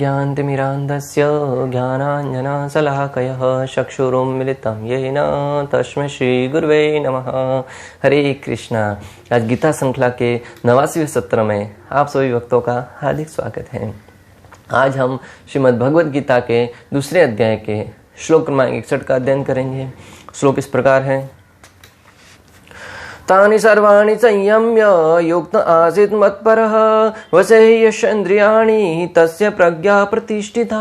ज्ञानतिमिरान्धस्य ज्ञानाञ्जनशलाकयः चक्षुरुन्मिलितं येन तस्मै श्रीगुरुवे नमः। हरे कृष्णा। आज गीता श्रृंखला के 89वें सत्र में आप सभी भक्तों का हार्दिक स्वागत है। आज हम श्रीमद् भगवद गीता के दूसरे अध्याय के श्लोक क्रमांक 61 का अध्ययन करेंगे। श्लोक इस प्रकार है। तानि सर्वाणि संयम्य युक्त आसीत् मत्परः वशे यशेन्द्रियाणि तस्य प्रज्ञा प्रतिष्ठिता।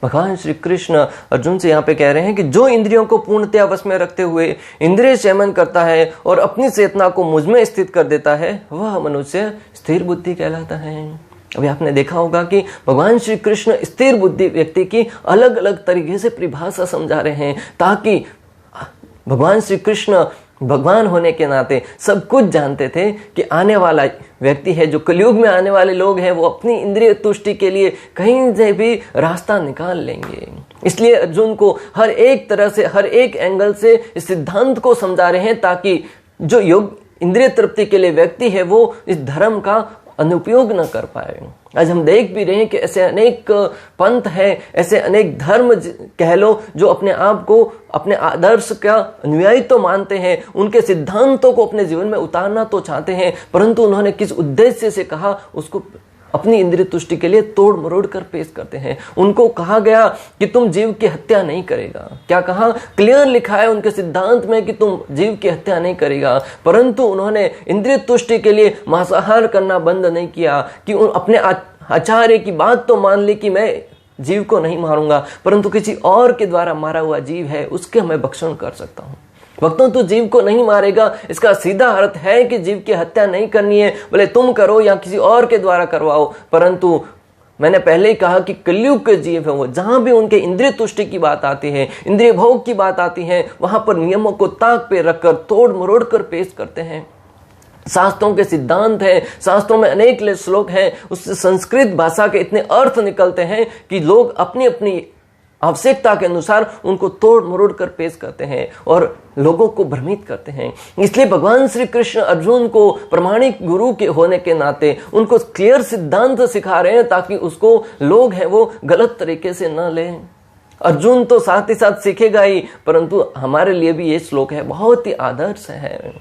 भगवान श्री कृष्ण अर्जुन से यहाँ पे कह रहे हैं कि जो इंद्रियों को पूर्णतया वश में रखते हुए इंद्रिय शमन करता है और अपनी चेतना को मुझ में स्थित कर देता है, वह मनुष्य स्थिर बुद्धि कहलाता है। अभी आपने देखा होगा कि भगवान श्री कृष्ण स्थिर बुद्धि व्यक्ति की अलग अलग तरीके से परिभाषा समझा रहे हैं, ताकि भगवान श्री कृष्ण भगवान होने के नाते सब कुछ जानते थे कि आने वाला व्यक्ति है, जो कलयुग में आने वाले लोग हैं, वो अपनी इंद्रिय तुष्टि के लिए कहीं से भी रास्ता निकाल लेंगे। इसलिए अर्जुन को हर एक तरह से, हर एक एंगल से इस सिद्धांत को समझा रहे हैं, ताकि जो योग इंद्रिय तृप्ति के लिए व्यक्ति है वो इस धर्म का अनुपयोग न कर पाए। आज हम देख भी रहे हैं कि ऐसे अनेक पंथ हैं, ऐसे अनेक धर्म कह लो, जो अपने आप को अपने आदर्श का अनुयायी तो मानते हैं, उनके सिद्धांतों को अपने जीवन में उतारना तो चाहते हैं, परंतु उन्होंने किस उद्देश्य से कहा उसको अपनी इंद्रिय तुष्टि के लिए तोड़ मरोड़ कर पेश करते हैं। उनको कहा गया कि तुम जीव की हत्या नहीं करेगा। क्या कहा? क्लियर लिखा है उनके सिद्धांत में कि तुम जीव की हत्या नहीं करेगा, परंतु उन्होंने इंद्रिय तुष्टि के लिए मांसाहार करना बंद नहीं किया। कि अपने आचार्य की बात तो मान ली कि मैं जीव को नहीं मारूंगा, परंतु किसी और के द्वारा मारा हुआ जीव है उसके मैं भक्षण कर सकता हूं। भक्तों, तो जीव को नहीं मारेगा, इसका सीधा अर्थ है कि जीव की हत्या नहीं करनी है, भले तुम करो या किसी और के द्वारा करवाओ। परंतु मैंने पहले ही कहा कि कलयुग के जीव है वो, जहां भी उनके इंद्रिय तुष्टि की बात आती है, इंद्रिय भोग की बात आती है, वहां पर नियमों को ताक पे रखकर तोड़ मरोड़ कर पेश करते हैं। शास्त्रों के सिद्धांत हैं, शास्त्रों में अनेक श्लोक हैं, उससे संस्कृत भाषा के इतने अर्थ निकलते हैं कि लोग अपनी अपनी आवश्यकता के अनुसार उनको तोड़ मरोड़ कर पेश करते हैं और लोगों को भ्रमित करते हैं। इसलिए भगवान श्री कृष्ण अर्जुन को प्रमाणिक गुरु के होने के नाते उनको क्लियर सिद्धांत सिखा रहे हैं, ताकि उसको लोग हैं वो गलत तरीके से न लें। अर्जुन तो साथ ही साथ सीखेगा ही, परंतु हमारे लिए भी ये श्लोक है बहुत ही आदर्श है।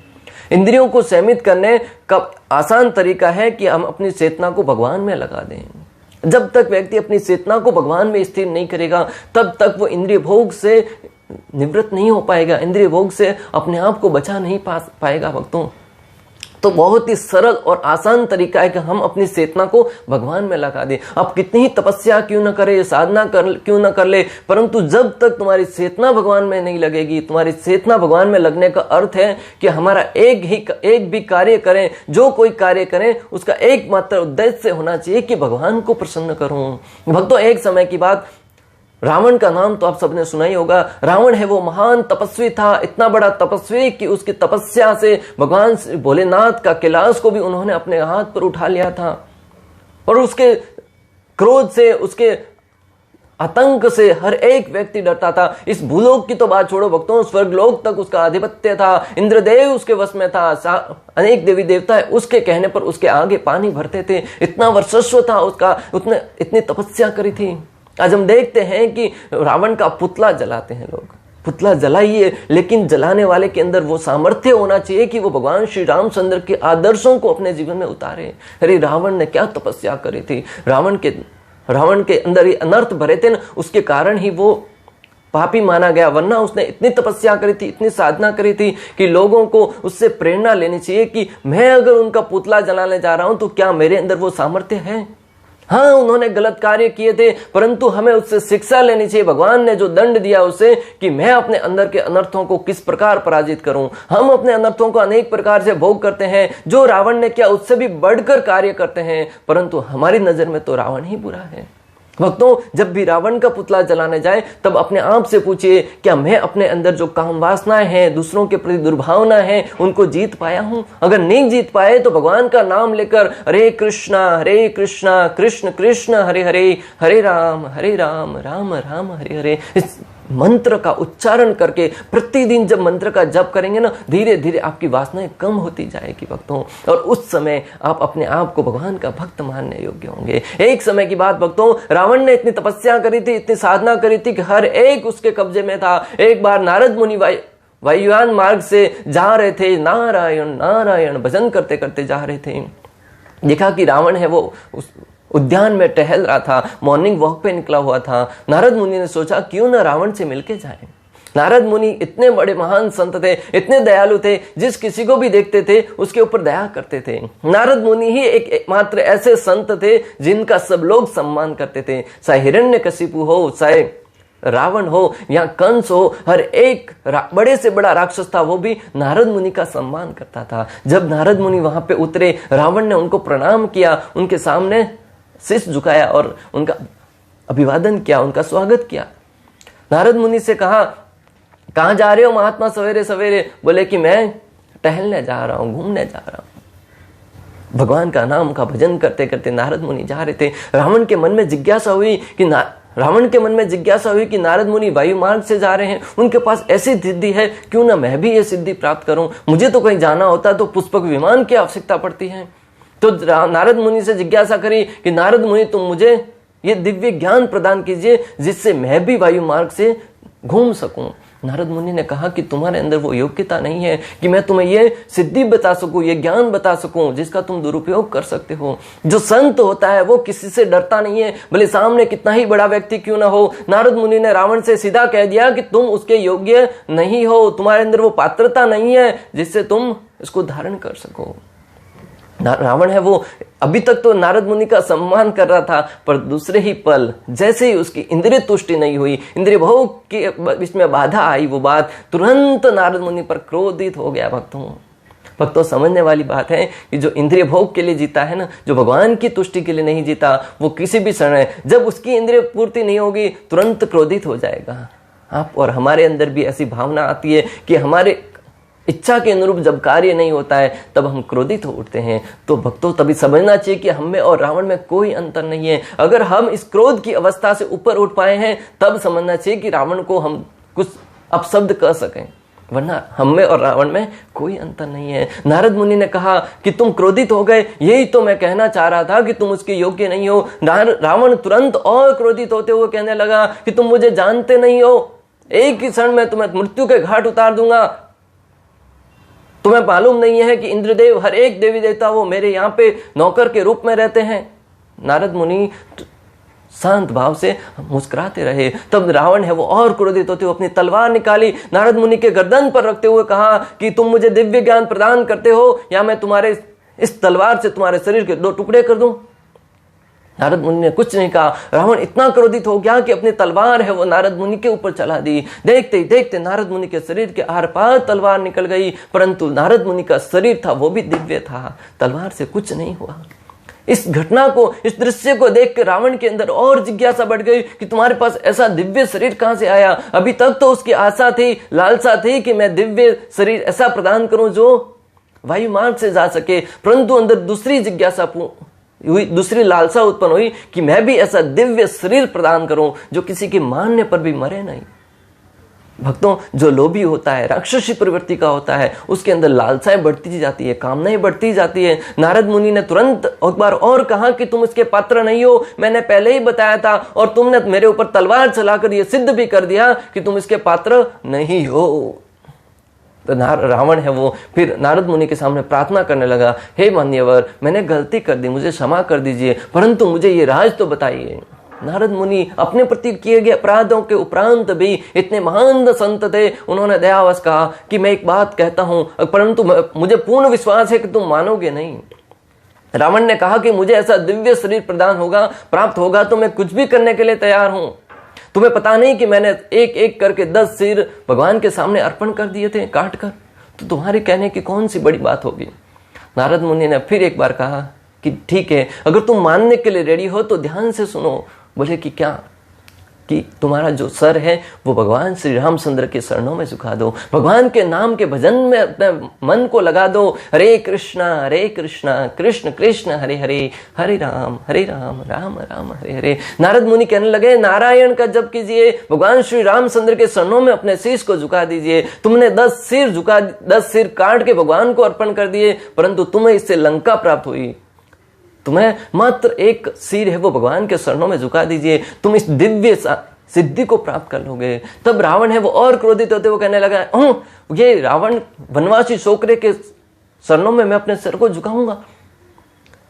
इंद्रियों को सीमित करने का आसान तरीका है कि हम अपनी चेतना को भगवान में लगा दें। जब तक व्यक्ति अपनी चेतना को भगवान में स्थिर नहीं करेगा, तब तक वो इंद्रिय भोग से निवृत्त नहीं हो पाएगा, इंद्रिय भोग से अपने आप को बचा नहीं पाएगा। भक्तों, तो बहुत ही सरल और आसान तरीका है कि हम अपनी चेतना को भगवान में लगा दें। आप कितनी ही तपस्या क्यों न करें, साधना क्यों न कर ले, परंतु जब तक तुम्हारी चेतना भगवान में नहीं लगेगी, तुम्हारी चेतना भगवान में लगने का अर्थ है कि हमारा एक भी कार्य करें, जो कोई कार्य करें, उसका एकमात्र उद्देश्य होना चाहिए कि भगवान को प्रसन्न करूं। भक्तों, एक समय की बात, रावण का नाम तो आप सबने सुना ही होगा। रावण है वो महान तपस्वी था, इतना बड़ा तपस्वी कि उसकी तपस्या से भगवान भोलेनाथ का कैलाश को भी उन्होंने अपने हाथ पर उठा लिया था। और उसके क्रोध से, उसके आतंक से हर एक व्यक्ति डरता था। इस भूलोक की तो बात छोड़ो भक्तों, स्वर्गलोक तक उसका आधिपत्य था, इंद्रदेव उसके वश में था, अनेक देवी देवता उसके कहने पर उसके आगे पानी भरते थे, इतना वर्चस्व था उसका, उसने इतनी तपस्या करी थी। आज हम देखते हैं कि रावण का पुतला जलाते हैं लोग। पुतला जलाइए, लेकिन जलाने वाले के अंदर वो सामर्थ्य होना चाहिए कि वो भगवान श्री रामचंद्र के आदर्शों को अपने जीवन में उतारे। अरे रावण ने क्या तपस्या करी थी, रावण के अंदर ये अनर्थ भरे थे ना, उसके कारण ही वो पापी माना गया। वरना उसने इतनी तपस्या करी थी, इतनी साधना करी थी कि लोगों को उससे प्रेरणा लेनी चाहिए कि मैं अगर उनका पुतला जलाने जा रहा हूं तो क्या मेरे अंदर वो सामर्थ्य है। हाँ, उन्होंने गलत कार्य किए थे, परंतु हमें उससे शिक्षा लेनी चाहिए। भगवान ने जो दंड दिया उसे, कि मैं अपने अंदर के अनर्थों को किस प्रकार पराजित करूं। हम अपने अनर्थों को अनेक प्रकार से भोग करते हैं, जो रावण ने किया उससे भी बढ़कर कार्य करते हैं, परंतु हमारी नजर में तो रावण ही बुरा है। भक्तों, जब भी रावण का पुतला जलाने जाए तब अपने आप से पूछिए, क्या मैं अपने अंदर जो काम वासनाएं हैं, दूसरों के प्रति दुर्भावना है, उनको जीत पाया हूं? अगर नहीं जीत पाए तो भगवान का नाम लेकर हरे कृष्णा कृष्ण कृष्ण हरे हरे, हरे राम राम राम हरे हरे, इस मंत्र का उच्चारण करके प्रतिदिन जब मंत्र का जप करेंगे ना, धीरे धीरे आपकी वासनाएं कम होती जाएगी भक्तों, और उस समय आप अपने आप को भगवान का भक्त मानने योग्य होंगे। एक समय की बात भक्तों, रावण ने इतनी तपस्या करी थी, इतनी साधना करी थी कि हर एक उसके कब्जे में था। एक बार नारद मुनि वायुयान मार्ग से जा रहे थे, नारायण नारायण भजन करते करते जा रहे थे। देखा कि रावण है वो उस उद्यान में टहल रहा था, मॉर्निंग वॉक पे निकला हुआ था। नारद मुनि ने सोचा क्यों ना रावण से मिलके जाए। नारद मुनि इतने बड़े महान संत थे, इतने दयालु थे, जिस किसी को भी देखते थे उसके ऊपर दया करते थे। नारद मुनि ही एकमात्र ऐसे संत थे जिनका सब लोग सम्मान करते थे। चाहे हिरण्यकशिपु हो, चाहे रावण हो या कंस हो, हर एक बड़े से बड़ा राक्षस था, वो भी नारद मुनि का सम्मान करता था। जब नारद मुनि वहां पे उतरे, रावण ने उनको प्रणाम किया, उनके सामने शीश झुकाया और उनका अभिवादन किया, उनका स्वागत किया। नारद मुनि से कहा, कहां जा रहे हो महात्मा सवेरे सवेरे? बोले कि मैं टहलने जा रहा हूं, घूमने जा रहा हूं। भगवान का नाम का भजन करते करते नारद मुनि जा रहे थे। रावण के मन में जिज्ञासा हुई कि नारद मुनि वायु मार्ग से जा रहे हैं, उनके पास ऐसी सिद्धि है, क्यों ना मैं भी ये सिद्धि प्राप्त करूं। मुझे तो कहीं जाना होता तो पुष्पक विमान की आवश्यकता पड़ती है। तो नारद मुनि से जिज्ञासा करी कि नारद मुनि तुम मुझे ये दिव्य ज्ञान प्रदान कीजिए जिससे मैं भी वायु मार्ग से घूम सकूं। नारद मुनि ने कहा कि तुम्हारे अंदर वो योग्यता नहीं है कि मैं तुम्हें ये सिद्धि बता सकूं, ये ज्ञान बता सकूं जिसका तुम दुरुपयोग कर सकते हो। जो संत होता है वो किसी से डरता नहीं है, भले सामने कितना ही बड़ा व्यक्ति क्यों ना हो। नारद मुनि ने रावण से सीधा कह दिया कि तुम उसके योग्य नहीं हो, तुम्हारे अंदर वो पात्रता नहीं है जिससे तुम इसको धारण कर सको। रावण है वो अभी तक तो नारद मुनि का सम्मान कर रहा था, पर दूसरे ही पल जैसे ही उसकी इंद्रिय तुष्टि नहीं हुई, इंद्रिय भोग के बीच में बाधा आई, वो बात तुरंत नारद मुनि पर क्रोधित हो गया। भक्तों समझने वाली बात है कि जो इंद्रिय भोग के लिए जीता है ना, जो भगवान की तुष्टि के लिए नहीं जीता, वो किसी भी समय जब उसकी इंद्रिय पूर्ति नहीं होगी तुरंत क्रोधित हो जाएगा। आप और हमारे अंदर भी ऐसी भावना आती है कि हमारे इच्छा के अनुरूप जब कार्य नहीं होता है तब हम क्रोधित हो उठते हैं। तो भक्तों तभी समझना चाहिए कि हम में और रावण में कोई अंतर नहीं है। अगर हम इस क्रोध की अवस्था से ऊपर उठ पाए हैं तब समझना चाहिए कि रावण को हम कुछ अपशब्द कह सकें, वरना हम में और रावण में कोई अंतर नहीं है। नारद मुनि ने कहा कि तुम क्रोधित हो गए, यही तो मैं कहना चाह रहा था कि तुम उसके योग्य नहीं हो। रावण तुरंत और क्रोधित होते हुए कहने लगा कि तुम मुझे जानते नहीं हो, एक ही क्षण में तुम्हें मृत्यु के घाट उतार दूंगा। तुम्हें मालूम नहीं है कि इंद्रदेव हर एक देवी देवता वो मेरे यहाँ पे नौकर के रूप में रहते हैं। नारद मुनि शांत भाव से मुस्कुराते रहे। तब रावण है वो और क्रोधित होते हुए अपनी तलवार निकाली, नारद मुनि के गर्दन पर रखते हुए कहा कि तुम मुझे दिव्य ज्ञान प्रदान करते हो या मैं तुम्हारे इस तलवार से तुम्हारे शरीर के 2 टुकड़े कर दूं। नारद मुनि ने कुछ नहीं कहा। रावण इतना क्रोधित हो गया कि अपनी तलवार है वो नारद मुनि के ऊपर चला दी। देखते ही देखते नारद मुनि के शरीर के आर पार तलवार निकल गई, परंतु नारद मुनि का शरीर था वो भी दिव्य था, तलवार से कुछ नहीं हुआ। इस घटना को, इस दृश्य को देख के रावण के अंदर और जिज्ञासा बढ़ गई कि तुम्हारे पास ऐसा दिव्य शरीर कहां से आया। अभी तक तो उसकी आशा थी, लालसा थी कि मैं दिव्य शरीर ऐसा प्रदान करूं जो वायु मार्ग से जा सके, परंतु अंदर दूसरी जिज्ञासा हुई, दूसरी लालसा उत्पन्न हुई कि मैं भी ऐसा दिव्य शरीर प्रदान करूं जो किसी के मानने पर भी मरे नहीं। भक्तों, जो लोभी होता है, राक्षसी प्रवृत्ति का होता है, उसके अंदर लालसाएं बढ़ती जाती है, कामनाएं बढ़ती जाती है। नारद मुनि ने तुरंत एक बार और कहा कि तुम इसके पात्र नहीं हो, मैंने पहले ही बताया था और तुमने मेरे ऊपर तलवार चलाकर यह सिद्ध भी कर दिया कि तुम इसके पात्र नहीं हो। तो रावण है वो फिर नारद मुनि के सामने प्रार्थना करने लगा, हे मान्यवर, मैंने गलती कर दी, मुझे क्षमा कर दीजिए, परंतु मुझे ये राज तो बताइए। नारद मुनि अपने प्रति किए गए अपराधों के उपरांत भी इतने महान संत थे, उन्होंने दयावश कहा कि मैं एक बात कहता हूं, परंतु मुझे पूर्ण विश्वास है कि तुम मानोगे नहीं। रावण ने कहा कि मुझे ऐसा दिव्य शरीर प्रदान होगा, प्राप्त होगा तो मैं कुछ भी करने के लिए तैयार हूं। तुम्हें पता नहीं कि मैंने एक एक करके 10 सिर भगवान के सामने अर्पण कर दिए थे काट कर, तो तुम्हारे कहने की कौन सी बड़ी बात होगी। नारद मुनि ने फिर एक बार कहा कि ठीक है, अगर तुम मानने के लिए रेडी हो तो ध्यान से सुनो। बोले कि क्या? कि तुम्हारा जो सर है वो भगवान श्री रामचंद्र के चरणों में झुका दो, भगवान के नाम के भजन में अपने मन को लगा दो। हरे कृष्णा कृष्ण कृष्ण हरे हरे, हरे राम राम राम हरे हरे। नारद मुनि कहने लगे, नारायण का जप कीजिए, भगवान श्री रामचंद्र के चरणों में अपने शीश को झुका दीजिए। तुमने 10 सिर काट के भगवान को अर्पण कर दिए, परंतु तुम्हें इससे लंका प्राप्त हुई। तुम्हें मात्र एक सिर है वो भगवान के चरणों में झुका दीजिए, तुम इस दिव्य सिद्धि को प्राप्त कर लोगे। तब रावण है वो और क्रोधित होते वो कहने लगा, ये रावण वनवासी छोकरे के चरणों में मैं अपने सिर को झुकाऊंगा?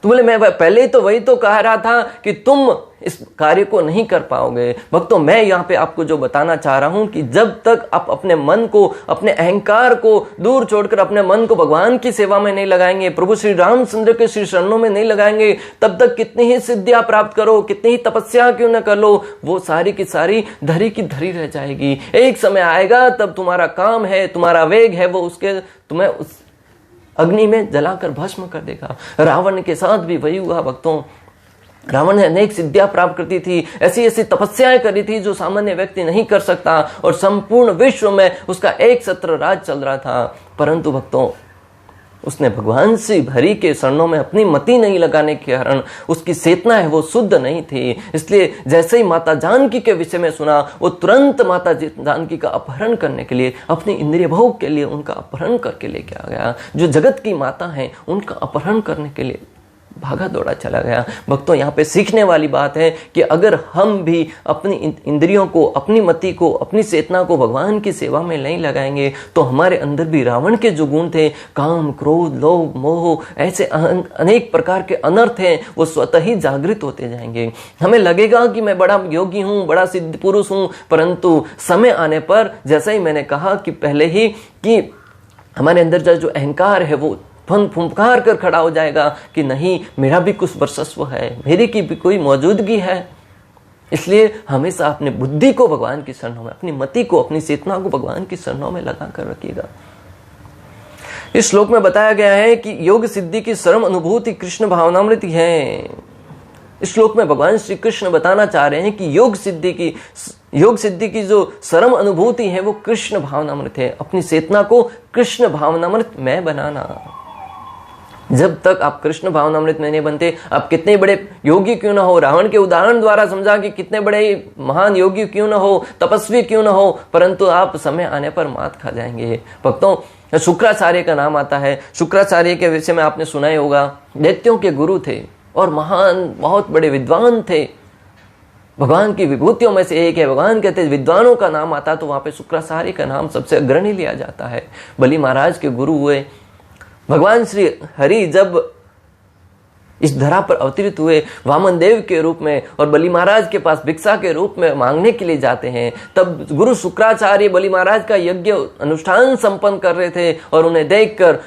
तो बोले, मैं पहले ही तो वही तो कह रहा था कि तुम इस कार्य को नहीं कर पाओगे। भक्तों, मैं यहाँ पे आपको जो बताना चाह रहा हूं कि जब तक आप अपने मन को, अपने अहंकार को दूर छोड़कर अपने मन को भगवान की सेवा में नहीं लगाएंगे, प्रभु श्री रामचंद्र के श्री चरणों में नहीं लगाएंगे, तब तक कितनी ही सिद्धियां प्राप्त करो, कितनी ही तपस्या क्यों न कर लो, वो सारी की सारी धरी की धरी रह जाएगी। एक समय आएगा तब तुम्हारा काम है, तुम्हारा वेग है, वो उसके तुम्हें उस अग्नि में जलाकर भस्म कर देगा। रावण के साथ भी वही हुआ भक्तों। रावण ने अनेक सिद्धियां प्राप्त करती थी, ऐसी ऐसी तपस्याएं करी थी जो सामान्य व्यक्ति नहीं कर सकता, और संपूर्ण विश्व में उसका एक छत्र राज चल रहा था। परंतु भक्तों, उसने भगवान श्री हरि के चरणों में अपनी मति नहीं लगाने के कारण उसकी चेतना है वो शुद्ध नहीं थी। इसलिए जैसे ही माता जानकी के विषय में सुना, वो तुरंत माता जानकी का अपहरण करने के लिए, अपने इंद्रिय भोग के लिए उनका अपहरण करके लेके आ गया। जो जगत की माता है उनका अपहरण करने के लिए भागा दौड़ा चला गया। भक्तों, यहाँ पे सीखने वाली बात है कि अगर हम भी अपनी इंद्रियों को, अपनी मति को, अपनी चेतना को भगवान की सेवा में नहीं लगाएंगे तो हमारे अंदर भी रावण के जो गुण थे, काम, क्रोध, लोभ, मोह, ऐसे अनेक प्रकार के अनर्थ हैं, वो स्वतः ही जागृत होते जाएंगे। हमें लगेगा कि मैं बड़ा योगी हूँ, बड़ा सिद्ध पुरुष हूँ, परंतु समय आने पर, जैसा ही मैंने कहा कि पहले ही, कि हमारे अंदर जो अहंकार है वो फुंकार कर खड़ा हो जाएगा कि नहीं, मेरा भी कुछ वर्चस्व है, मेरी की भी कोई मौजूदगी है। इसलिए हमेशा अपने बुद्धि को भगवान की शरणों में, अपनी मति को, अपनी चेतना को भगवान की शरणों में लगा कर रखिएगा। इस श्लोक में बताया गया है कि योग सिद्धि की परम अनुभूति कृष्ण भावनामृति है। इस श्लोक में भगवान श्री कृष्ण बताना चाह रहे हैं कि योग सिद्धि की जो परम अनुभूति है वो कृष्ण भावनामृत है। अपनी चेतना को कृष्ण भावनामृत में बनाना। जब तक आप कृष्ण भावनामृत में नहीं बनते, आप कितने बड़े योगी क्यों ना हो, रावण के उदाहरण द्वारा समझा कि कितने बड़े महान योगी क्यों ना हो, तपस्वी क्यों ना हो, परंतु आप समय आने पर मात खा जाएंगे। भक्तों, शुक्राचार्य का नाम आता है। शुक्राचार्य के विषय में आपने सुना ही होगा। दैत्यों के गुरु थे और महान, बहुत बड़े विद्वान थे। भगवान की विभूतियों में से एक है। भगवान कहते हैं विद्वानों का नाम आता तो वहां पे शुक्राचार्य का नाम सबसे अग्रणी लिया जाता है। बलि महाराज के गुरु हुए। भगवान श्री हरि जब इस धरा पर अवतरित हुए वामन देव के रूप में और बलि महाराज के पास भिक्षा के रूप में मांगने के लिए जाते हैं, तब गुरु शुक्राचार्य बलि महाराज का यज्ञ अनुष्ठान संपन्न कर रहे थे और उन्हें देखकर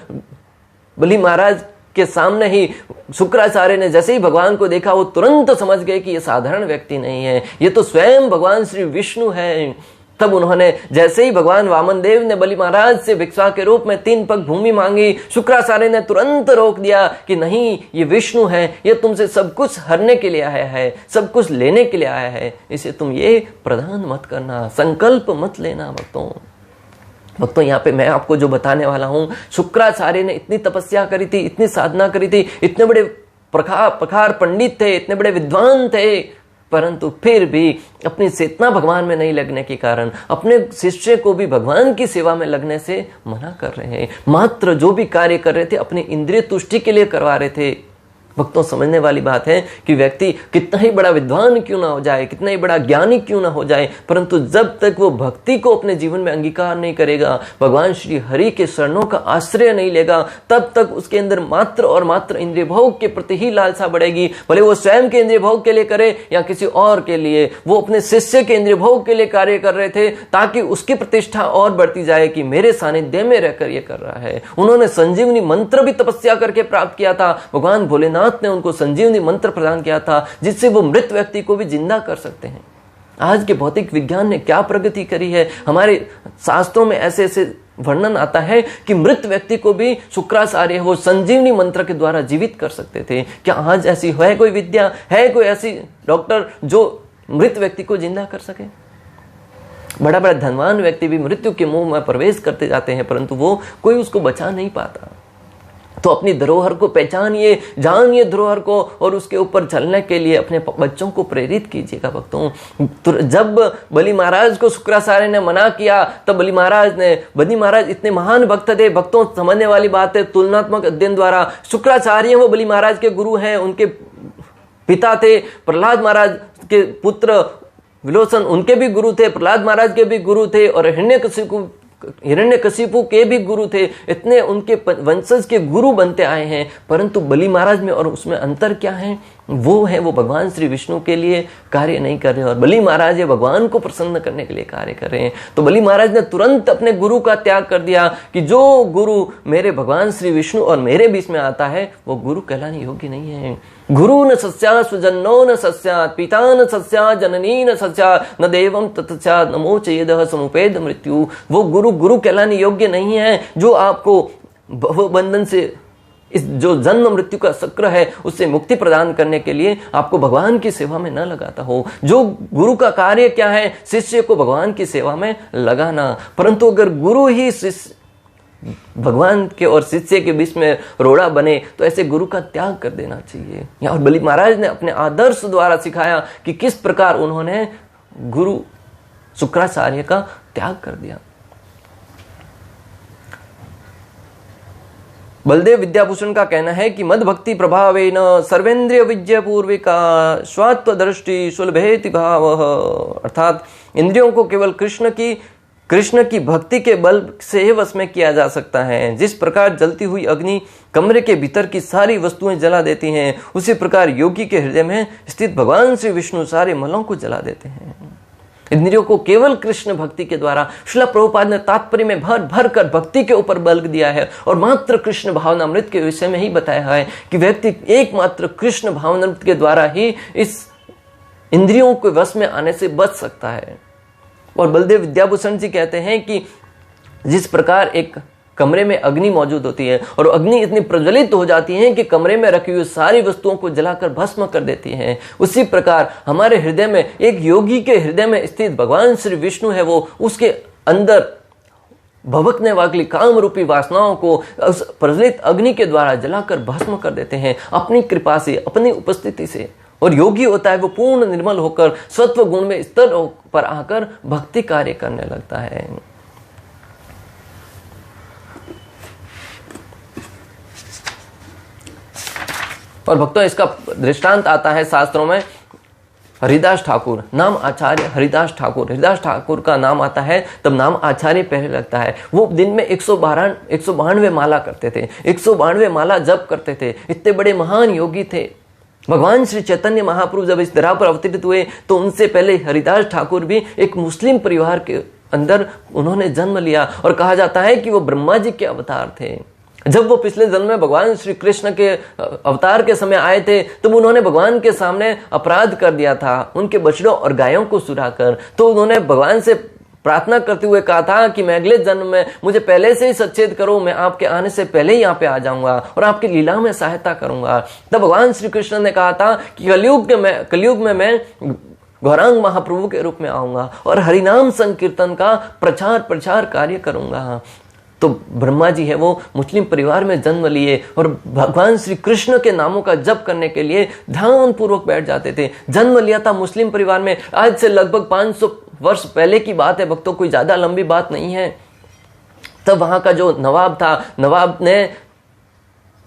बलि महाराज के सामने ही शुक्राचार्य ने जैसे ही भगवान को देखा, वो तुरंत समझ गए कि ये साधारण व्यक्ति नहीं है, ये तो स्वयं भगवान श्री विष्णु है। तब उन्होंने, जैसे ही भगवान वामन देव ने बलि महाराज से भिक्षा के रूप में 3 पग भूमि मांगी, शुक्राचार्य ने तुरंत रोक दिया कि नहीं, ये विष्णु है, ये तुमसे सब कुछ हरने के लिए आया है, सब कुछ लेने के लिए आया है, इसे तुम ये प्रदान मत करना, संकल्प मत लेना। भक्तों, यहाँ पे मैं आपको जो बताने वाला हूं, शुक्राचार्य ने इतनी तपस्या करी थी, इतनी साधना करी थी, इतने बड़े प्रखार पंडित थे, इतने बड़े विद्वान थे, परंतु फिर भी अपनी चेतना भगवान में नहीं लगने के कारण अपने शिष्य को भी भगवान की सेवा में लगने से मना कर रहे हैं। मात्र जो भी कार्य कर रहे थे अपनी इंद्रिय तुष्टि के लिए करवा रहे थे। भक्तों, समझने वाली बात है कि व्यक्ति कितना ही बड़ा विद्वान क्यों ना हो जाए, कितना ही बड़ा ज्ञानी क्यों ना हो जाए, परंतु जब तक वो भक्ति को अपने जीवन में अंगीकार नहीं करेगा, भगवान श्री हरि के शरणों का आश्रय नहीं लेगा, तब तक उसके अंदर मात्र और मात्र इंद्रिय भोग के प्रति ही लालसा बढ़ेगी। भले वो स्वयं के इंद्रिय भोग के लिए करे या किसी और के लिए। वो अपने शिष्य के इंद्रिय भोग के लिए कार्य कर रहे थे ताकि उसकी प्रतिष्ठा और बढ़ती जाए कि मेरे सानिध्य में रहकर ये कर रहा है। उन्होंने संजीवनी मंत्र भी तपस्या करके प्राप्त किया था। भगवान भोलेनाथ ने उनको संजीवनी मंत्र प्रदान किया था जिससे वो मृत व्यक्ति को भी जिंदा कर सकते हैं। आज के भौतिक विज्ञान ने क्या प्रगति करी है, हमारे शास्त्रों में ऐसे ऐसे वर्णन आता है कि मृत व्यक्ति को भी शुक्राचार्य वो संजीवनी मंत्र के द्वारा जीवित कर सकते थे। क्या आज ऐसी है कोई विद्या, है कोई ऐसी डॉक्टर जो मृत व्यक्ति को जिंदा कर सके। बड़ा बड़ा धनवान व्यक्ति भी मृत्यु के मुंह में प्रवेश करते जाते हैं, परंतु वो कोई उसको बचा नहीं पाता। तो अपनी धरोहर को पहचानिए, जानिए धरोहर को, और उसके ऊपर चलने के लिए अपने बच्चों को प्रेरित कीजिएगा भक्तों। तो जब बलि महाराज को शुक्राचार्य ने मना किया, तब बलि महाराज इतने महान भक्त थे। भक्तों, समझने वाली बात है, तुलनात्मक अध्ययन द्वारा शुक्राचार्य वो बलि महाराज के गुरु हैं, उनके पिता थे। प्रहलाद महाराज के पुत्र विलोचन उनके भी गुरु थे, प्रहलाद महाराज के भी गुरु थे, और हिरण्यकशिपु के भी गुरु थे। इतने उनके वंशज के गुरु बनते आए हैं, परंतु बलि महाराज में और उसमें अंतर क्या है? वो भगवान श्री विष्णु के लिए कार्य नहीं कर रहे, और बलि महाराज भगवान को प्रसन्न करने के लिए कार्य कर रहे हैं। तो बलि महाराज ने तुरंत अपने गुरु का त्याग कर दिया कि जो गुरु मेरे भगवान श्री विष्णु और मेरे बीच में आता है वो गुरु कहलाने योग्य नहीं है। गुरु न सस्या स्वजन्नो न सस्यात्, पिता न सस्या जननी न सस्यात्, न देवम तत्स्यात्, नमो चेदः समुपेद मृत्यु। वो गुरु कहलाने योग्य नहीं है, जो आपको भवबंधन से, इस जो जन्म मृत्यु का चक्र है उससे मुक्ति प्रदान करने के लिए आपको भगवान की सेवा में न लगाता हो। जो गुरु का कार्य क्या है? शिष्य को भगवान की सेवा में लगाना। परंतु अगर गुरु ही शिष्य भगवान के और शिष्य के बीच में रोड़ा बने, तो ऐसे गुरु का त्याग कर देना चाहिए। यहाँ बलि महाराज ने अपने आदर्श द्वारा सिखाया कि किस प्रकार उन्होंने गुरु शुक्राचार्य का त्याग कर दिया। बलदेव विद्याभूषण का कहना है कि मद भक्ति प्रभावेन सर्वेंद्रिय विजय पूर्विका स्वात्व दृष्टि सुलभेति भाव, अर्थात इंद्रियों को केवल कृष्ण की भक्ति के बल से ही वश में किया जा सकता है। जिस प्रकार जलती हुई अग्नि कमरे के भीतर की सारी वस्तुएं जला देती हैं, उसी प्रकार योगी के हृदय में स्थित भगवान श्री विष्णु सारे मलों को जला देते हैं। इंद्रियों को केवल कृष्ण भक्ति के द्वारा, श्रील प्रभुपाद ने तात्पर्य में भर भर कर भक्ति के ऊपर बल दिया है, और मात्र कृष्ण भावनामृत के विषय में ही बताया है कि व्यक्ति एकमात्र कृष्ण भावनामृत के द्वारा ही इस इंद्रियों के वश में आने से बच सकता है। और बलदेव विद्याभूषण जी कहते हैं कि जिस प्रकार एक कमरे में अग्नि मौजूद होती है और अग्नि इतनी प्रज्वलित हो जाती है कि कमरे में रखी हुई सारी वस्तुओं को जलाकर भस्म कर देती है, उसी प्रकार हमारे हृदय में, एक योगी के हृदय में स्थित भगवान श्री विष्णु है, वो उसके अंदर भभकने वाली काम रूपी वासनाओं को उस प्रज्वलित अग्नि के द्वारा जलाकर भस्म कर देते हैं अपनी कृपा से, अपनी उपस्थिति से। और योगी होता है वो पूर्ण निर्मल होकर सत्व गुण में स्थिर पर आकर भक्ति कार्य करने लगता है। और भक्तों, इसका दृष्टांत आता है शास्त्रों में। हरिदास ठाकुर, नाम आचार्य हरिदास ठाकुर का नाम आता है तब नाम आचार्य पहले लगता है। वो दिन में 192 माला करते थे, 192 माला जप करते थे। इतने बड़े महान योगी थे। भगवान श्री चैतन्य महाप्रभु जब इस धरा पर अवतरित हुए तो उनसे पहले हरिदास ठाकुर भी एक मुस्लिम परिवार के अंदर उन्होंने जन्म लिया, और कहा जाता है कि वो ब्रह्मा जी के अवतार थे। जब वो पिछले जन्म में भगवान श्री कृष्ण के अवतार के समय आए थे, तब उन्होंने भगवान के सामने अपराध कर दिया था, उनके बछड़ों और गायों को सुराकर। तो उन्होंने भगवान से प्रार्थना करते हुए कहा था कि मैं अगले जन्म में मुझे पहले से ही सचेत करो, मैं आपके आने से पहले ही यहाँ पे आ जाऊंगा और आपकी लीला में सहायता करूंगा। तब भगवान श्री कृष्ण ने कहा था कि कलयुग में मैं गौरांग महाप्रभु के रूप में आऊंगा और हरिनाम संकीर्तन का प्रचार कार्य करूंगा। तो ब्रह्मा जी है वो मुस्लिम परिवार में जन्म लिए और भगवान श्री कृष्ण के नामों का जप करने के लिए ध्यान पूर्वक बैठ जाते थे। जन्म लिया था मुस्लिम परिवार में, आज से लगभग 500 वर्ष पहले की बात है भक्तों, कोई ज्यादा लंबी बात नहीं है। तब वहां का जो नवाब था, नवाब ने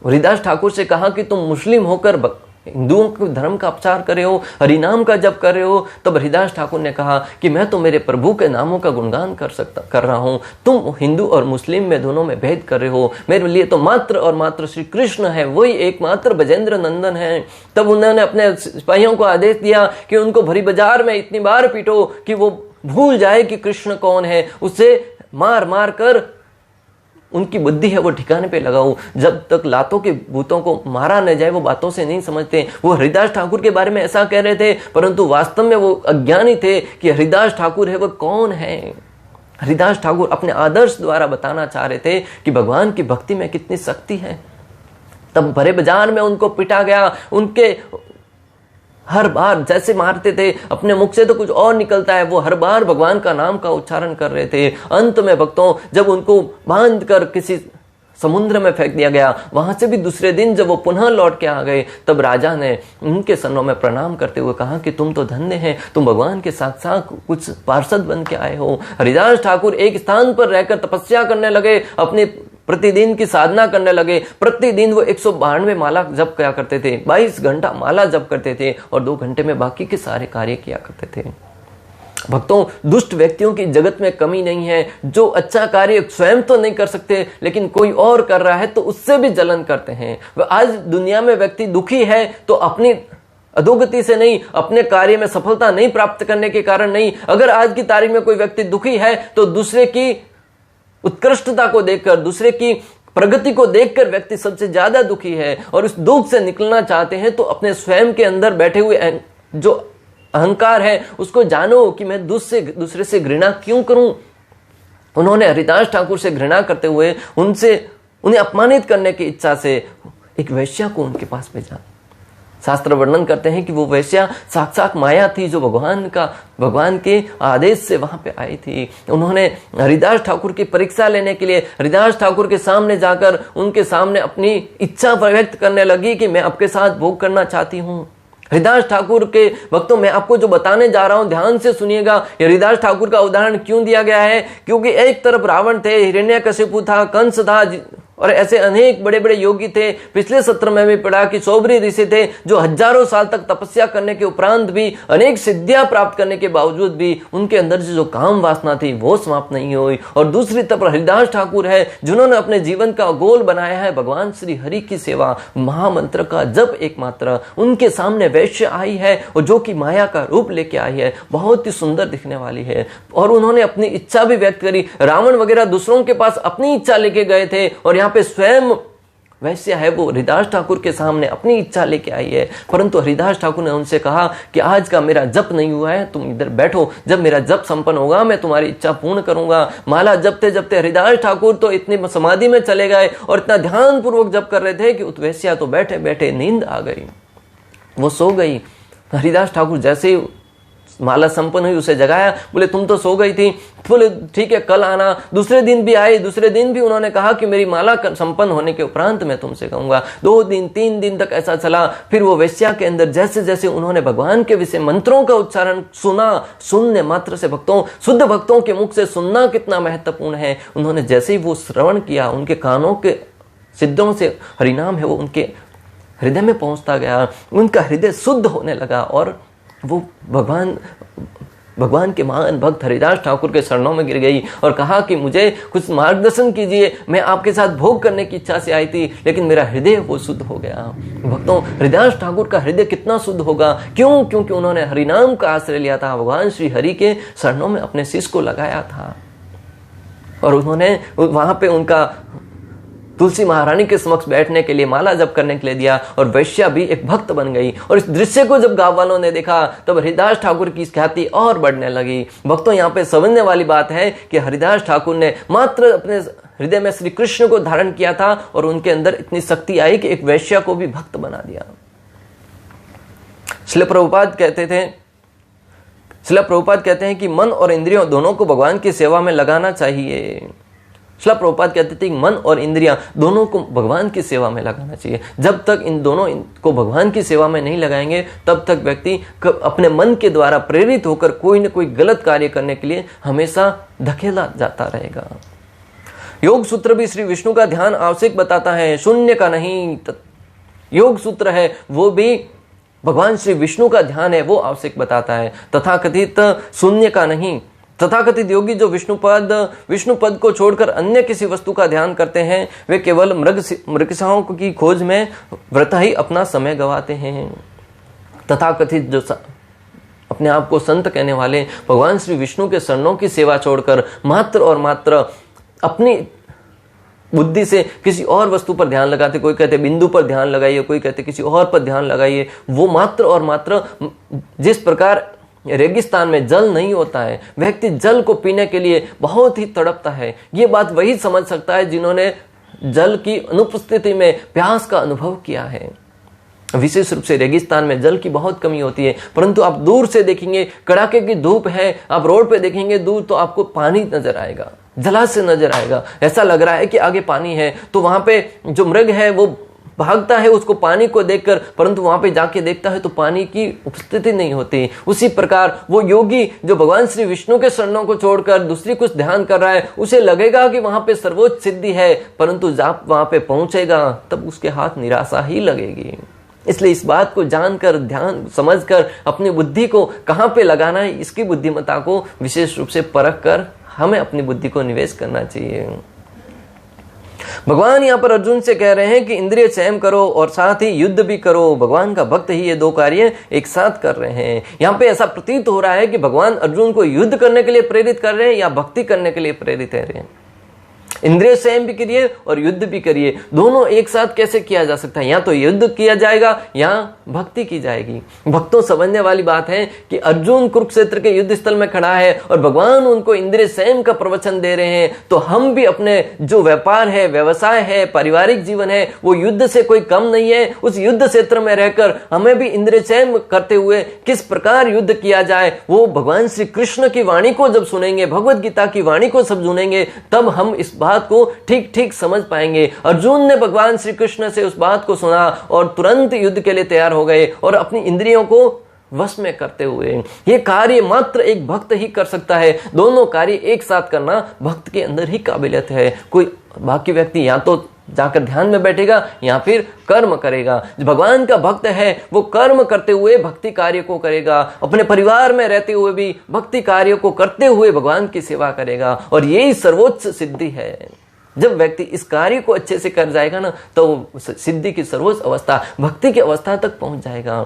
हरिदास ठाकुर से कहा कि तुम मुस्लिम होकर हिंदुओं के धर्म का अपचार कर रहे हो, हरिनाम का जप कर रहे हो। तब हरिदास ठाकुर ने कहा कि मैं तो मेरे प्रभु के नामों का गुणगान कर रहा हूं, तुम हिंदू और मुस्लिम में दोनों में भेद कर रहे हो। मेरे लिए तो मात्र और मात्र श्री कृष्ण है, वही एकमात्र बजेंद्र नंदन है। तब उन्होंने अपने सिपाहियों को आदेश दिया कि उनको भरी बाजार में इतनी बार पीटो कि वो भूल जाए कि कृष्ण कौन है, उसे मार मार कर उनकी बुद्धि है वो ठिकाने पे लगाओ। जब तक लातों के भूतों को मारा न जाए वो बातों से नहीं समझते। वो हरिदास ठाकुर के बारे में ऐसा कह रहे थे, परंतु वास्तव में वो अज्ञानी थे कि हरिदास ठाकुर है वो कौन है। हरिदास ठाकुर अपने आदर्श द्वारा बताना चाह रहे थे कि भगवान की भक्ति में कितनी शक्ति है। तब भरे बाजार में उनको पिटा गया, उनके हर बार जैसे मारते थे, अपने मुख से तो कुछ और निकलता है, वो हर बार भगवान का नाम का उच्चारण कर रहे थे। अंत में भक्तों जब उनको बांध कर किसी समुद्र में फेंक दिया गया, वहां से भी दूसरे दिन जब वो पुनः लौट के आ गए, तब राजा ने उनके चरणों में प्रणाम करते हुए कहा कि तुम तो धन्य हैं, तुम भगवान के साक्षात कुछ पार्षद बन के आए हो। हरिदास ठाकुर एक स्थान पर रहकर तपस्या करने लगे, अपनी प्रतिदिन की साधना करने लगे। प्रतिदिन वो 192 माला जप किया करते थे, 22 घंटा माला जप करते थे और 2 घंटे में बाकी के सारे कार्य किया करते थे। भक्तों, दुष्ट व्यक्तियों की जगत में कमी नहीं है, जो अच्छा कार्य स्वयं तो नहीं कर सकते लेकिन कोई और कर रहा है तो उससे भी जलन करते हैं। आज दुनिया में व्यक्ति दुखी है तो अपनी अधोगति से नहीं, अपने कार्य में सफलता नहीं प्राप्त करने के कारण नहीं। अगर आज की तारीख में कोई व्यक्ति दुखी है तो दूसरे की उत्कृष्टता को देखकर, दूसरे की प्रगति को देखकर व्यक्ति सबसे ज्यादा दुखी है और उस दुख से निकलना चाहते हैं तो अपने स्वयं के अंदर बैठे हुए जो अहंकार है उसको जानो कि मैं दूसरे से घृणा क्यों करूं। उन्होंने हरिदास ठाकुर से घृणा करते हुए उन्हें अपमानित करने की इच्छा से एक वैश्या को उनके पास भेजा। शास्त्र वर्णन करते हैं कि वो वैश्या साक्षात माया थी जो भगवान के आदेश से वहां पे आई थी। उन्होंने हरिदास ठाकुर की परीक्षा लेने के लिए हरिदास ठाकुर के सामने जाकर उनके सामने अपनी इच्छा व्यक्त करने लगी कि मैं आपके साथ भोग करना चाहती हूँ। हरिदास ठाकुर के भक्तों, मैं आपको जो बताने जा रहा हूं ध्यान से सुनिएगा। हरिदास ठाकुर का उदाहरण क्यों दिया गया है? क्योंकि एक तरफ रावण थे, हिरण्यकशिपु था, कंस था और ऐसे अनेक बड़े बड़े योगी थे। पिछले सत्र में भी पढ़ा कि सौबरी ऋषि थे जो हजारों साल तक तपस्या करने के उपरांत भी, अनेक सिद्धियां प्राप्त करने के बावजूद भी उनके अंदर से जो काम वासना थी वो समाप्त नहीं हुई। और दूसरी तरफ हरिदास ठाकुर है जिन्होंने अपने जीवन का गोल बनाया है भगवान श्री हरि की सेवा, महामंत्र का जप एकमात्र। उनके सामने वैश्य आई है और जो कि माया का रूप लेके आई है, बहुत ही सुंदर दिखने वाली है और उन्होंने अपनी इच्छा भी व्यक्त करी। रावण वगैरह दूसरों के पास अपनी इच्छा लेके गए थे और यहाँ पे स्वयं वैश्य है वो हरिदास ठाकुर के सामने अपनी इच्छा लेके आई है। परंतु हरिदास ठाकुर ने उनसे कहा कि आज का मेरा जप नहीं हुआ है, तुम इधर बैठो, जब मेरा जप संपन्न होगा मैं तुम्हारी इच्छा पूर्ण करूंगा। माला जपते जपते हरिदास ठाकुर तो इतनी समाधि में चले गए और इतना ध्यान पूर्वक जप कर रहे थे कि उस वैश्या तो बैठे बैठे नींद आ गई, वो सो गई। हरिदास ठाकुर जैसे ही माला संपन्न हुई उसे जगाया, बोले तुम तो सो गई थी। बोले ठीक है कल आना। दूसरे दिन भी आए, दूसरे दिन भी उन्होंने कहा कि मेरी माला संपन्न होने के उपरांत मैं तुमसे कहूंगा। 2 दिन 3 दिन तक ऐसा चला। फिर वो वैश्या के अंदर जैसे जैसे उन्होंने भगवान के विषय मंत्रों का उच्चारण सुना, सुनने मात्र से भक्तों, शुद्ध भक्तों के मुख से सुनना कितना महत्वपूर्ण है, उन्होंने जैसे ही वो श्रवण किया, उनके कानों के सिद्धों से हरिनाम है वो उनके हृदय में पहुंचता गया, उनका हृदय शुद्ध होने लगा और वो भगवान के महान भक्त हरिदास ठाकुर के चरणों में गिर गई और कहा कि मुझे कुछ मार्गदर्शन कीजिए, मैं आपके साथ भोग करने की इच्छा से आई थी लेकिन मेरा हृदय वो शुद्ध हो गया। भक्तों, हरिदास ठाकुर का हृदय कितना शुद्ध होगा? क्यों? क्योंकि उन्होंने हरिनाम का आश्रय लिया था, भगवान श्री हरि के चरणों में अपने शीश को लगाया था और उन्होंने वहां पे उनका तुलसी महारानी के समक्ष बैठने के लिए, माला जप करने के लिए दिया और वैश्या भी एक भक्त बन गई। और इस दृश्य को जब गांव वालों ने देखा तब हरिदास ठाकुर की ख्याति और बढ़ने लगी। भक्तों, यहाँ पे समझने वाली बात है कि हरिदास ठाकुर ने मात्र अपने हृदय में श्री कृष्ण को धारण किया था और उनके अंदर इतनी शक्ति आई कि एक वैश्या को भी भक्त बना दिया। श्रील प्रभुपाद कहते हैं कि मन और इंद्रियों दोनों को भगवान की सेवा में लगाना चाहिए। श्रील प्रभुपाद कहते थे कि मन और इंद्रियां दोनों को भगवान की सेवा में लगाना चाहिए। जब तक इन दोनों को भगवान की सेवा में नहीं लगाएंगे तब तक व्यक्ति अपने मन के द्वारा प्रेरित होकर कोई न कोई गलत कार्य करने के लिए हमेशा धकेला जाता रहेगा। योग सूत्र भी श्री विष्णु का ध्यान आवश्यक बताता है, शून्य का नहीं। योग सूत्र है वो भी भगवान श्री विष्णु का ध्यान है वो आवश्यक बताता है। तथाकथित शून्य का नहीं, तथाकथित योगी जो विष्णु पद को छोड़कर अन्य किसी वस्तु का ध्यान करते हैं वे केवल मृगशाओं की खोज में व्रत ही अपना समय गवाते हैं। तथाकथित जो अपने आप को संत कहने वाले भगवान श्री विष्णु के शरणों की सेवा छोड़कर मात्र और मात्र अपनी बुद्धि से किसी और वस्तु पर ध्यान लगाते, कोई कहते बिंदु पर ध्यान लगाइए, कोई कहते किसी और पर ध्यान लगाइए, वो मात्र और मात्र जिस प्रकार रेगिस्तान में जल नहीं होता है, व्यक्ति जल को पीने के लिए बहुत ही तड़पता है। ये बात वही समझ सकता है जिन्होंने जल की अनुपस्थिति में प्यास का अनुभव किया है। विशेष रूप से रेगिस्तान में जल की बहुत कमी होती है, परंतु आप दूर से देखेंगे कड़ाके की धूप है, आप रोड पे देखेंगे दूर तो आपको पानी नजर आएगा, जलाशय नजर आएगा, ऐसा लग रहा है कि आगे पानी है। तो वहां पे जो मृग है वो भागता है उसको पानी को देखकर, परंतु वहां पे जाके देखता है तो पानी की उपस्थिति नहीं होती। उसी प्रकार वो योगी जो भगवान श्री विष्णु के शरणों को छोड़कर दूसरी कुछ ध्यान कर रहा है, उसे लगेगा कि वहां पे सर्वोच्च सिद्धि है, परंतु जब वहां पे पहुंचेगा तब उसके हाथ निराशा ही लगेगी। इसलिए इस बात को जानकर, ध्यान समझकर अपनी बुद्धि को कहां पे लगाना है, इसकी बुद्धिमत्ता को विशेष रूप से परख कर हमें अपनी बुद्धि को निवेश करना चाहिए। भगवान यहाँ पर अर्जुन से कह रहे हैं कि इंद्रिय संयम करो और साथ ही युद्ध भी करो। भगवान का भक्त ही ये दो कार्य एक साथ कर रहे हैं। यहाँ पे ऐसा प्रतीत हो रहा है कि भगवान अर्जुन को युद्ध करने के लिए प्रेरित कर रहे हैं या भक्ति करने के लिए प्रेरित कर रहे हैं। इंद्रिय संयम भी करिए और युद्ध भी करिए, दोनों एक साथ कैसे किया जा सकता है? या तो युद्ध किया जाएगा या भक्ति की जाएगी। भक्तों समझने वाली बात है कि अर्जुन कुरुक्षेत्र के युद्ध स्थल में खड़ा है और भगवान उनको इंद्रिय संयम का प्रवचन दे रहे हैं, तो हम भी अपने जो व्यापार है, व्यवसाय है, पारिवारिक जीवन है, वो युद्ध से कोई कम नहीं है। उस युद्ध क्षेत्र में रहकर हमें भी इंद्रिय संयम करते हुए किस प्रकार युद्ध किया जाए, वो भगवान श्री कृष्ण की वाणी को जब सुनेंगे, भगवत गीता की वाणी को सब सुनेंगे, तब हम इस बात को ठीक ठीक समझ पाएंगे। अर्जुन ने भगवान श्री कृष्ण से उस बात को सुना और तुरंत युद्ध के लिए तैयार हो गए और अपनी इंद्रियों को वश में करते हुए। ये कार्य मात्र एक भक्त ही कर सकता है। दोनों कार्य एक साथ करना भक्त के अंदर ही काबिलियत है। कोई बाकी व्यक्ति या तो जाकर ध्यान में बैठेगा या फिर कर्म करेगा। जो भगवान का भक्त है वो कर्म करते हुए भक्ति कार्य को करेगा, अपने परिवार में रहते हुए भी भक्ति कार्य को करते हुए भगवान की सेवा करेगा, और यही सर्वोच्च सिद्धि है। जब व्यक्ति इस कार्य को अच्छे से कर जाएगा ना, तो सिद्धि की सर्वोच्च अवस्था, भक्ति की अवस्था तक पहुंच जाएगा।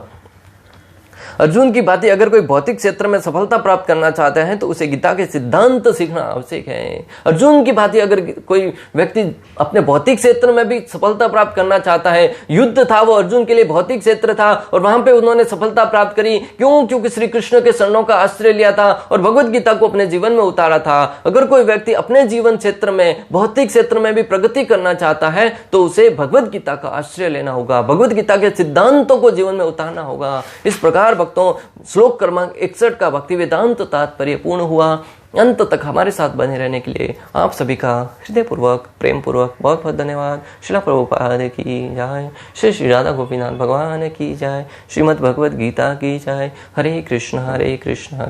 अर्जुन की बातें, अगर कोई भौतिक क्षेत्र में सफलता प्राप्त करना चाहता है तो उसे गीता के सिद्धांत सीखना आवश्यक है। अर्जुन की बातें, अगर कोई व्यक्ति अपने भौतिक क्षेत्र में भी सफलता प्राप्त करना चाहता है, युद्ध था वो अर्जुन के लिए भौतिक क्षेत्र था और वहां पे उन्होंने सफलता प्राप्त करी। क्यों? क्योंकि श्री कृष्ण के शरणों का आश्रय लिया था और भगवत गीता को अपने जीवन में उतारा था। अगर कोई व्यक्ति अपने जीवन क्षेत्र में, भौतिक क्षेत्र में भी प्रगति करना चाहता है तो उसे भगवत गीता का आश्रय लेना होगा, भगवत गीता के सिद्धांतों को जीवन में उतारना होगा। इस प्रकार भक्तों, श्लोक क्रमांक 61 का भक्ति वेदांत तात्पर्य पूर्ण हुआ। अंत तक हमारे साथ बने रहने के लिए आप सभी का हृदयपूर्वक, प्रेम पूर्वक बहुत बहुत धन्यवाद। श्रील प्रभुपाद की जय, श्री श्री राधा गोपीनाथ भगवान की जय, श्रीमद् भगवद गीता की जय। हरे कृष्ण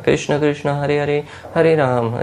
कृष्ण कृष्ण हरे हरे, हरे राम